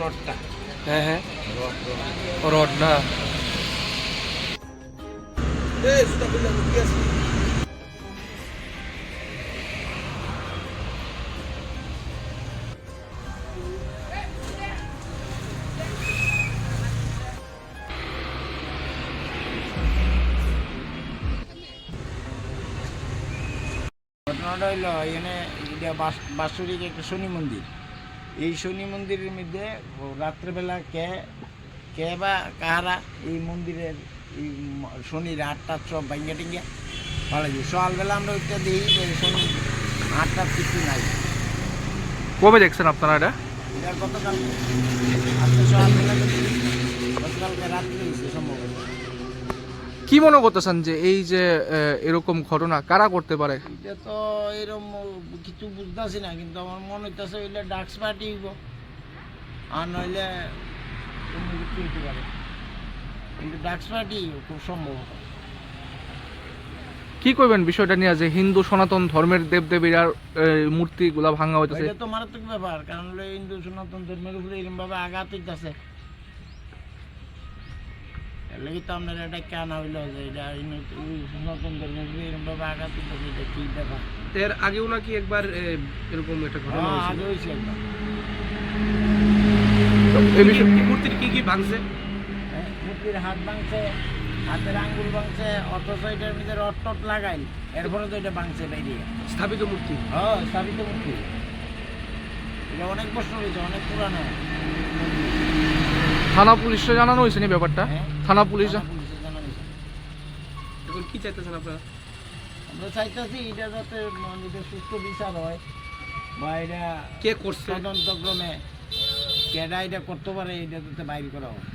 রডটা। হ্যাঁ হ্যাঁ, rod rod না। এই সুতা খুলে কি আছে? ঘটনাটা হইলো এখানে এটা বাৎসরিক একটা শনি মন্দির। এই শনি মন্দিরের মধ্যে রাত্রেবেলা কে বা কাহারা এই মন্দিরের এই শনির হাটটা সব ভাঙ্গা টিঙ্গা পালা যায়। সকালবেলা আমরা ওইটা দিই শনি হাটটার কিছু নাই। কবে দেখছেন আপনারা এটা? এটার গতকালকে আজকে সকালবেলা গতকালকে রাত্রে হয়েছে সম্ভবত। কি মনে করতেছেন যে এই যে এরকম ঘটনা কারা করতে পারে? এটা তো এরকম কিছু বুঝতেছি না, কিন্তু আমার মনে হইতেছে হইলে ডাক্স পার্টি হইব, আর নইলে অন্য কিছু হইতে পারে, কিন্তু ডাক্স পার্টি খুব সম্ভবত। কি করবেন বিষয়টা নিয়ে যে হিন্দু সনাতন ধর্মের দেবদেবীর মূর্তিগুলা ভাঙা হইতেছে? এটা তো মারাত্মক ব্যাপার, কারণ হলো হিন্দু সনাতন ধর্মের উপরে এরকম ভাবে আঘাত হইতেছে। এর লাগি তো আপনার এটা কেন হইলো যে এটা সনাতন ধর্মের উপরে এরকম ভাবে আঘাত হইতেছে, এটা কি ব্যাপার? এর আগেও নাকি একবার এরকম একটা ঘটনা আগে হয়েছিল? হয়েছে একবার। এই বিষয়ে মূর্তির কি কি ভাঙছে? হ্যাঁ, মূর্তির হাত ভাঙছে, হাতের আঙ্গুল ভাঙছে, অথচ এটার মধ্যে রড টট লাগাইল, এরপরে তো এটা ভাঙছে বেরিয়ে। স্থাপিত মূর্তি? হ্যাঁ, স্থাপিত মূর্তি। এটা অনেক বছর হয়েছে, অনেক পুরানো। থানা পুলিশে জানানো হয়েছে নি ব্যাপারটা? হ্যাঁ, থানা পুলিশ পুলিশে জানানো হয়েছে। এখন কি চাইতেছেন আপনারা? আমরা চাইতেছি এটা যাতে মানুষের সুস্থ বিচার হয়, বা এটা কে করছে? তদন্তক্রমে কেডা এটা করতে পারে, এটা যাতে বাইর করা হয়।